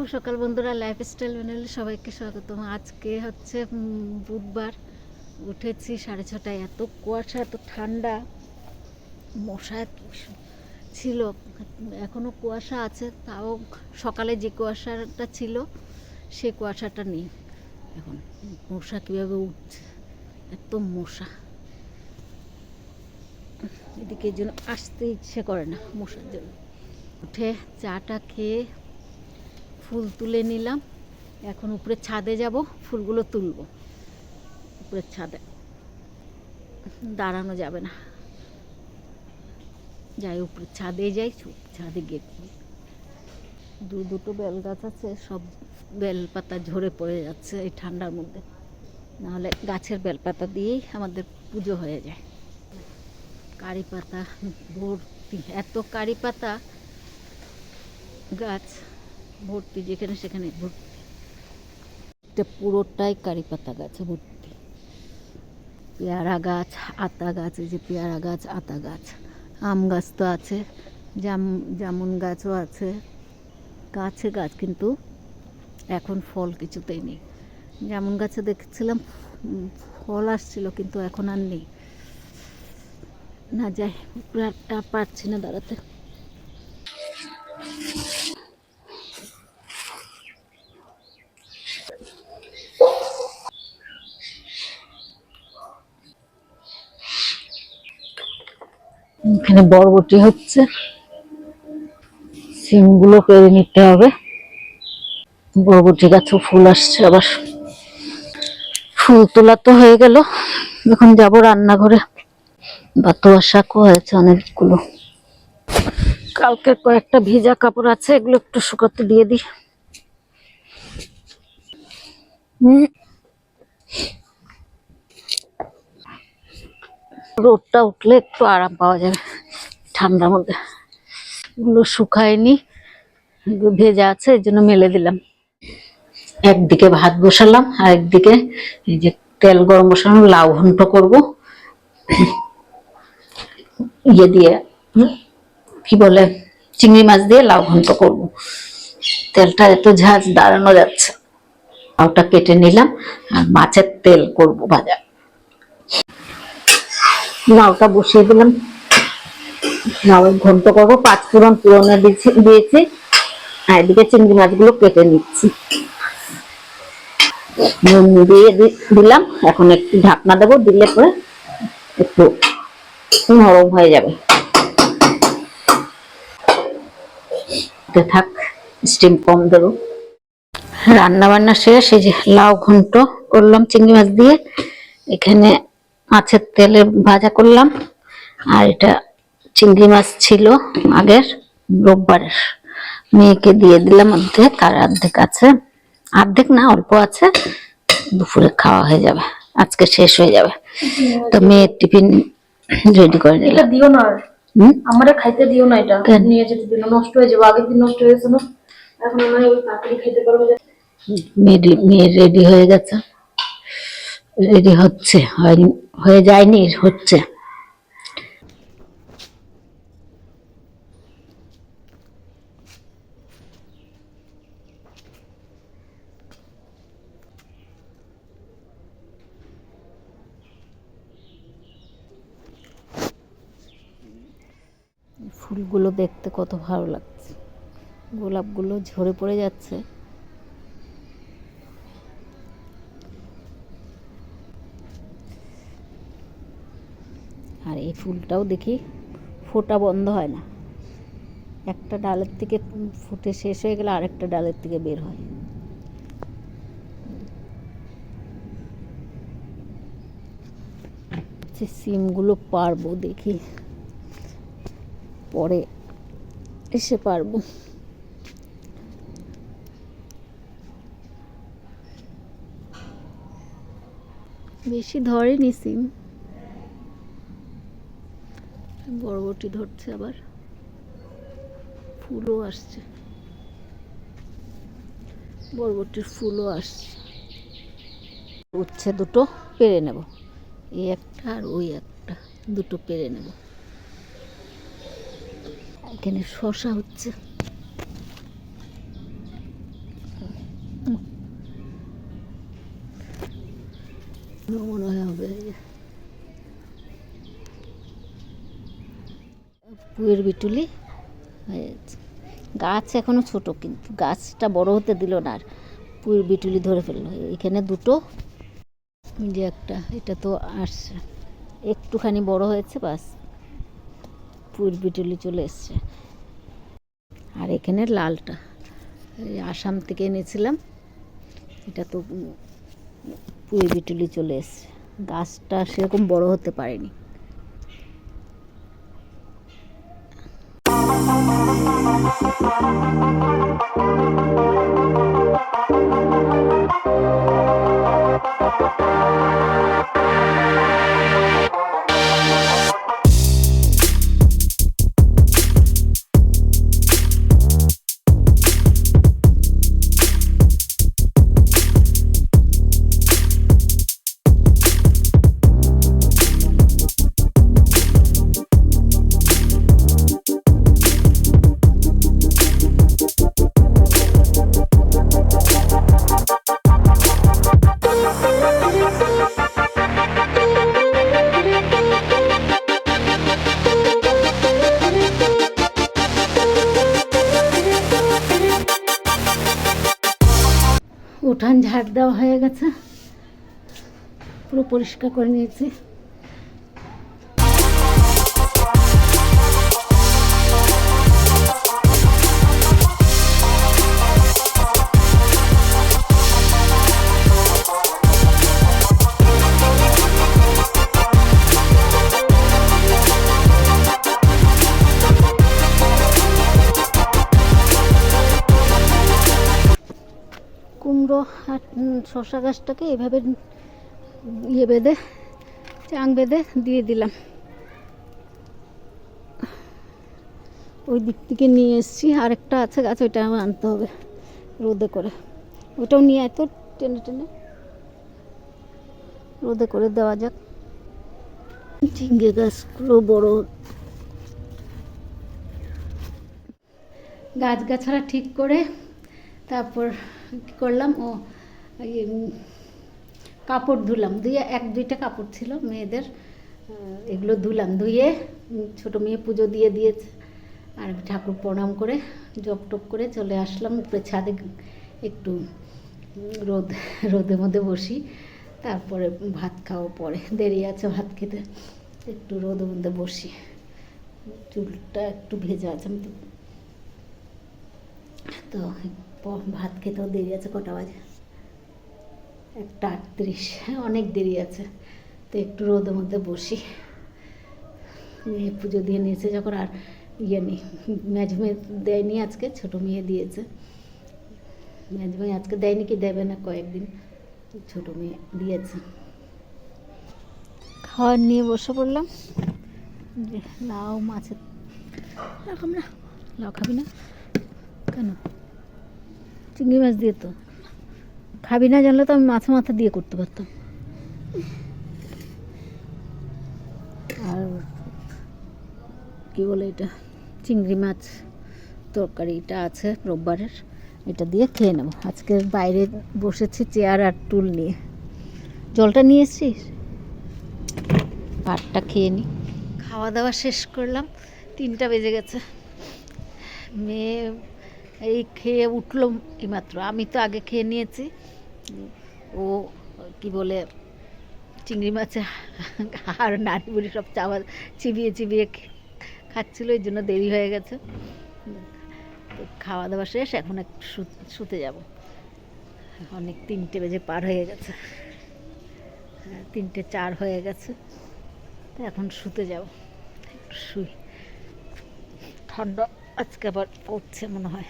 শুভ সকাল বন্ধুরা, লাইফস্টাইল চ্যানেলে সবাইকে স্বাগতম। আজকে হচ্ছে বুধবার। উঠেছি 6:30টায়। এত কুয়াশা, এত ঠান্ডা, মশা ছিল। এখনও কুয়াশা আছে, তাও সকালে যে কুয়াশাটা ছিল সে কুয়াশাটা নেই এখন। মশা কীভাবে উঠছে, এত মশা, এদিকে এই জন্য আসতে ইচ্ছে করে না মশার জন্য। উঠে চাটা খেয়ে ফুল তুলে নিলাম। এখন উপরে ছাদে যাব, ফুলগুলো তুলব। উপরের ছাদে দাঁড়ানো যাবে না, যাই উপরে ছাদে যাই। ছাদে গিয়ে দুটো বেল গাছ আছে, সব বেলপাতা ঝরে পড়ে যাচ্ছে এই ঠান্ডার মধ্যে। নাহলে গাছের বেলপাতা দিয়েই আমাদের পুজো হয়ে যায়। কারি পাতা ভর্তি, এত কারি পাতা গাছ ভর্তি, যেখানে সেখানে ভর্তি। এটা পুরোটাই কারি পাতা গাছ ভর্তি। পেয়ারা গাছ, আতা গাছ, এই যে পেয়ারা গাছ, আতা গাছ। আম গাছ তো আছে, জামুন গাছও আছে। গাছে গাছ, কিন্তু এখন ফল কিছুতেই নেই। জামুন গাছে দেখছিলাম ফল আসছিল, কিন্তু এখন আর নেই। না যাই, পারছি না দাঁড়াতে। এখানে বরবটি হচ্ছে, সিমগুলো পেরে নিতে হবে। বরবটি গাছেও ফুল আসছে আবার। ফুল তোলা তো হয়ে গেল, এখন যাব রান্নাঘরে। বাতোয়া শাকও হয়েছে অনেকগুলো। কালকে কয়েকটা ভিজা কাপড় আছে, এগুলো একটু শুকাতে দিয়ে দিই। রোদটা উঠলে একটু আরাম পাওয়া যাবে ঠান্ডার মধ্যে। এগুলো শুকায়নি, ভেজা আছে, এই জন্য মেলে দিলাম। একদিকে ভাত বসালাম, আর একদিকে এই যে তেল গরম বসানো, লাউ ঘন্ট করবো ইয়ে দিয়ে, কি বলে, চিংড়ি মাছ দিয়ে লাউ ঘন্ট করবো। তেলটা এত ঝাঁজ, দাঁড়ানো যাচ্ছে। লাউটা কেটে নিলাম, আর মাছের তেল করব ভাজা। লাউটা বসিয়ে দিলাম, লাউ ঘন্ট করবো। 5 ফোড়ন দিয়েছি, আর এদিকে চিংড়ি মাছগুলো কেটে নিচ্ছি। নুন দিয়ে দিলাম। এখন একটু ঢাকনা দেবো, দিলে পরে একটু নরম হয়ে যাবে। থাক, স্টিম কম দেবো। রান্না বান্না শেষ। এই যে লাউ ঘন্ট করলাম চিংড়ি মাছ দিয়ে। এখানে মাছের তেলে ভাজা করলাম, আর এটা চিংড়ি মাছ ছিল আগের রোববারের, মেয়েকে দিয়ে দিলাম অর্ধেক, আর অর্ধেক আছে। অর্ধেক না, অল্প আছে, দুপুরে খাওয়া হয়ে যাবে, আজকে শেষ হয়ে যাবে। তো মেয়ের টিফিন রেডি করে নিলাম। এটা দিও না, আমারে খাইতে দিও না, এটা নিয়ে যেতে দিও না, নষ্ট হয়ে যাবে। আগের দিন নষ্ট হয়েছে না, এখন আমরা ওই তাড়াতাড়ি খেতে পারবো। মেয়ে রেডি হয়ে গেছে, রেডি হচ্ছে, হয়ে যায়নি, হচ্ছে। ফুলগুলো দেখতে কত ভালো লাগছে, গোলাপগুলো ঝরে পড়ে যাচ্ছে। আর এই ফুলটাও দেখি ফোটা বন্ধ হয় না, একটা ডালের থেকে ফুটে শেষ হয়ে গেলে আরেকটা ডালের থেকে বের হয়। সিমগুলো পারবো, দেখি পরে এসে পারবো। বেশি ধরেনি সিম, বরবটি ধরছে, আবার ফুলও আসছে, বরবটির ফুলও আসছে। উচ্ছে দুটো পেরে নেব, এই একটা আর ওই একটা, দুটো পেরে নেব। এখানে শসা হচ্ছে, মনে হয় হবে। পুয়ের বিটুলি হয়ে যাচ্ছে। গাছ এখনো ছোট, কিন্তু গাছটা বড় হতে দিল না, আর পুয়ের বিটুলি ধরে ফেললো। এখানে দুটো, যে একটা, এটা তো আসছে, একটুখানি বড় হয়েছে, বাস পুয়ের বিটুলি চলে এসছে। আর এখানে লালটা আসাম থেকে এনেছিলাম, এটা তো পুয়ের বিটুলি চলে এসছে। গাছটা সেরকম বড় হতে পারেনি। উঠান ঝাড় দেওয়া হয়ে গেছে, পুরো পরিষ্কার করে নিয়েছি। কুমড়ো আর শশা গাছটাকে এভাবে ইয়ে বেঁধে, চাং বেঁধে দিয়ে দিলাম। ওই দিক থেকে নিয়ে এসেছি, আরেকটা আছে গাছ, ওইটা আমার আনতে হবে রোদে করে। ওইটাও নিয়ে আয় তো, টেনে টেনে রোদে করে দেওয়া যাক। ঝিঙ্গে গাছগুলো বড়, গাছগাছাড়া ঠিক করে তারপর কী করলাম, কাপড় ধুলাম, ধুয়ে এক দুইটা কাপড় ছিল মেয়েদের, এগুলো ধুলাম, ধুয়ে ছোটো মেয়ে পুজো দিয়ে দিয়েছে, আর ঠাকুর প্রণাম করে জপ টপ করে চলে আসলাম উপরে ছাদে। একটু রোদের মধ্যে বসি, তারপরে ভাত খাওয়া পরে, দেরি আছে ভাত খেতে, একটু রোদের মধ্যে বসি। চুলটা একটু ভেজা আছে, আমি তো ভাত খেতেও দেরি আছে, কটা বাজে? 1:38, অনেক দেরি আছে, তো একটু রোদের মধ্যে বসি। মেয়ে পুজো দিয়ে নিয়েছে যখন, আর ইয়ে নেই, মেয়ে দেয়নি আজকে, ছোটো মেয়ে দিয়েছে। মেয়ে আজকে দেয়নি, কি দেবে না কয়েকদিন, ছোটো মেয়ে দিয়েছে। খাওয়ার নিয়ে বসে পড়লাম, যে লাউ মাছের, লাউ না, লাউ খাবি না কেন? চিংড়ি মাছ দিয়ে তো খাবি না, জানলে তো আমি মাছ মাথা দিয়ে করতে পারতাম। আর কি বলে এটা, চিংড়ি মাছ তরকারিটা আছে রোববারের, এটা দিয়ে খেয়ে নেব। আজকে বাইরে বসেছি চেয়ার আর টুল নিয়ে। জলটা নিয়ে এসছিস? ভাতটা খেয়ে নিই। খাওয়া দাওয়া শেষ করলাম, 3টা বেজে গেছে। মেয়ে এই খেয়ে উঠলো এইমাত্র, আমি তো আগে খেয়ে নিয়েছি। ও কি বলে, চিংড়ি মাছে আর নাড়ি বুড়ি সব চিবিয়ে চিবিয়ে খাচ্ছিল, এই জন্য দেরি হয়ে গেছে। তো খাওয়া দাওয়া শেষ, এখন একটু শুতে যাব। অনেক 3টে বেজে পার হয়ে গেছে, 3টে 4 হয়ে গেছে, তো এখন শুতে যাব। একটু শুই, ঠান্ডা আজকে আবার পড়ছে মনে হয়।